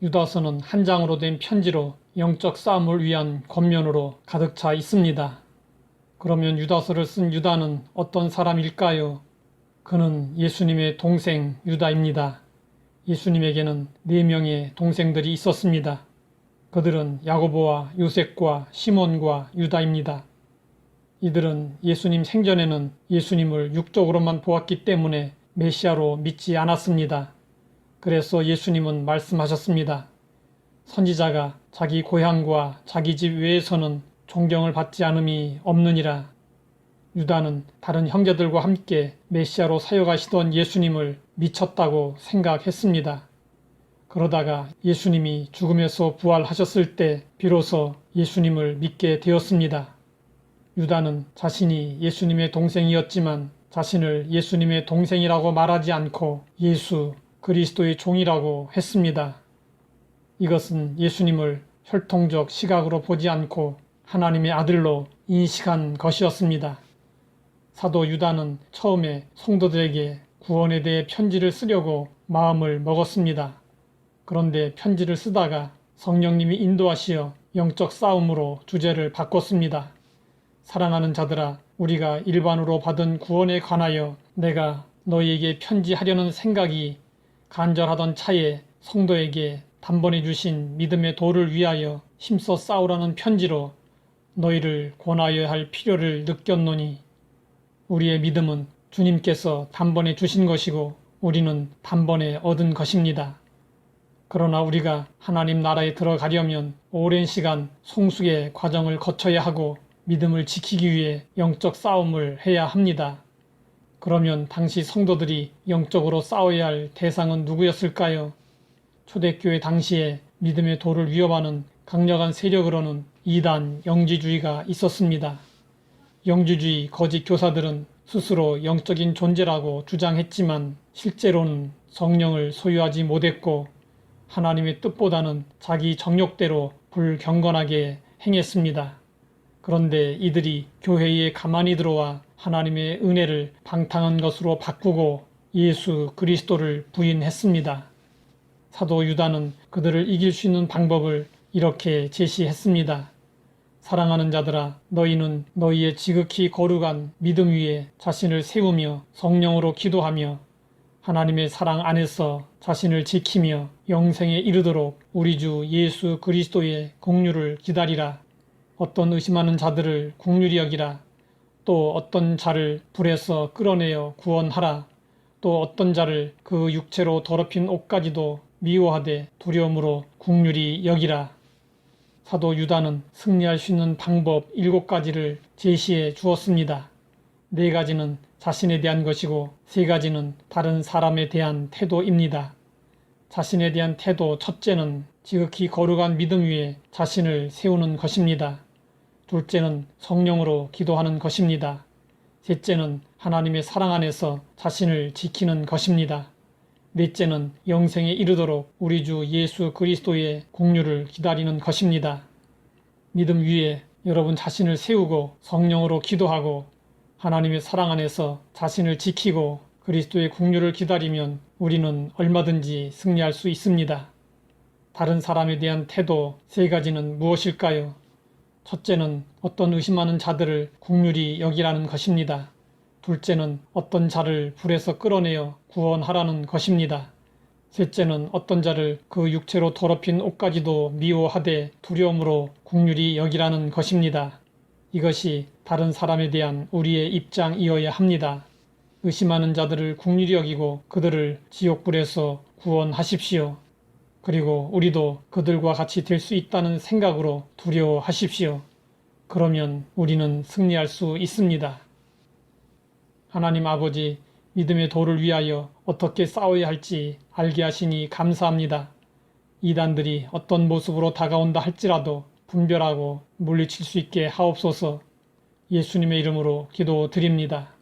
유다서는 한 장으로 된 편지로 영적 싸움을 위한 겉면으로 가득 차 있습니다. 그러면 유다서를 쓴 유다는 어떤 사람일까요? 그는 예수님의 동생 유다입니다. 예수님에게는 4명의 동생들이 있었습니다. 그들은 야고보와 요셉과 시몬과 유다입니다. 이들은 예수님 생전에는 예수님을 육적으로만 보았기 때문에 메시아로 믿지 않았습니다. 그래서 예수님은 말씀하셨습니다. 선지자가 자기 고향과 자기 집 외에서는 존경을 받지 않음이 없느니라. 유다는 다른 형제들과 함께 메시아로 사역하시던 예수님을 미쳤다고 생각했습니다. 그러다가 예수님이 죽음에서 부활하셨을 때 비로소 예수님을 믿게 되었습니다. 유다는 자신이 예수님의 동생이었지만 자신을 예수님의 동생이라고 말하지 않고 예수 그리스도의 종이라고 했습니다. 이것은 예수님을 혈통적 시각으로 보지 않고 하나님의 아들로 인식한 것이었습니다. 사도 유다는 처음에 성도들에게 구원에 대해 편지를 쓰려고 마음을 먹었습니다. 그런데 편지를 쓰다가 성령님이 인도하시어 영적 싸움으로 주제를 바꿨습니다. 사랑하는 자들아, 우리가 일반으로 받은 구원에 관하여 내가 너희에게 편지하려는 생각이 간절하던 차에 성도에게 단번에 주신 믿음의 도를 위하여 힘써 싸우라는 편지로 너희를 권하여야 할 필요를 느꼈노니 우리의 믿음은 주님께서 단번에 주신 것이고 우리는 단번에 얻은 것입니다. 그러나 우리가 하나님 나라에 들어가려면 오랜 시간 성숙의 과정을 거쳐야 하고 믿음을 지키기 위해 영적 싸움을 해야 합니다. 그러면 당시 성도들이 영적으로 싸워야 할 대상은 누구였을까요? 초대교회 당시에 믿음의 도를 위협하는 강력한 세력으로는 이단 영지주의가 있었습니다. 영지주의 거짓 교사들은 스스로 영적인 존재라고 주장했지만 실제로는 성령을 소유하지 못했고 하나님의 뜻보다는 자기 정욕대로 불경건하게 행했습니다. 그런데 이들이 교회에 가만히 들어와 하나님의 은혜를 방탕한 것으로 바꾸고 예수 그리스도를 부인했습니다. 사도 유다는 그들을 이길 수 있는 방법을 이렇게 제시했습니다. 사랑하는 자들아, 너희는 너희의 지극히 거룩한 믿음 위에 자신을 세우며 성령으로 기도하며 하나님의 사랑 안에서 자신을 지키며 영생에 이르도록 우리 주 예수 그리스도의 공류를 기다리라. 어떤 의심하는 자들을 긍휼히 여기라. 또 어떤 자를 불에서 끌어내어 구원하라. 또 어떤 자를 그 육체로 더럽힌 옷까지도 미워하되 두려움으로 긍휼히 여기라. 사도 유다는 승리할 수 있는 방법 7가지를 제시해 주었습니다. 4가지는 자신에 대한 것이고 3가지는 다른 사람에 대한 태도입니다. 자신에 대한 태도 첫째는 지극히 거룩한 믿음 위에 자신을 세우는 것입니다. 둘째는 성령으로 기도하는 것입니다. 셋째는 하나님의 사랑 안에서 자신을 지키는 것입니다. 넷째는 영생에 이르도록 우리 주 예수 그리스도의 공류를 기다리는 것입니다. 믿음 위에 여러분 자신을 세우고 성령으로 기도하고 하나님의 사랑 안에서 자신을 지키고 그리스도의 공류를 기다리면 우리는 얼마든지 승리할 수 있습니다. 다른 사람에 대한 태도 3가지는 무엇일까요? 첫째는 어떤 의심하는 자들을 긍휼히 여기라는 것입니다. 둘째는 어떤 자를 불에서 끌어내어 구원하라는 것입니다. 셋째는 어떤 자를 그 육체로 더럽힌 옷까지도 미워하되 두려움으로 긍휼히 여기라는 것입니다. 이것이 다른 사람에 대한 우리의 입장이어야 합니다. 의심하는 자들을 긍휼히 여기고 그들을 지옥불에서 구원하십시오. 그리고 우리도 그들과 같이 될 수 있다는 생각으로 두려워하십시오. 그러면 우리는 승리할 수 있습니다. 하나님 아버지, 믿음의 도를 위하여 어떻게 싸워야 할지 알게 하시니 감사합니다. 이단들이 어떤 모습으로 다가온다 할지라도 분별하고 물리칠 수 있게 하옵소서. 예수님의 이름으로 기도드립니다.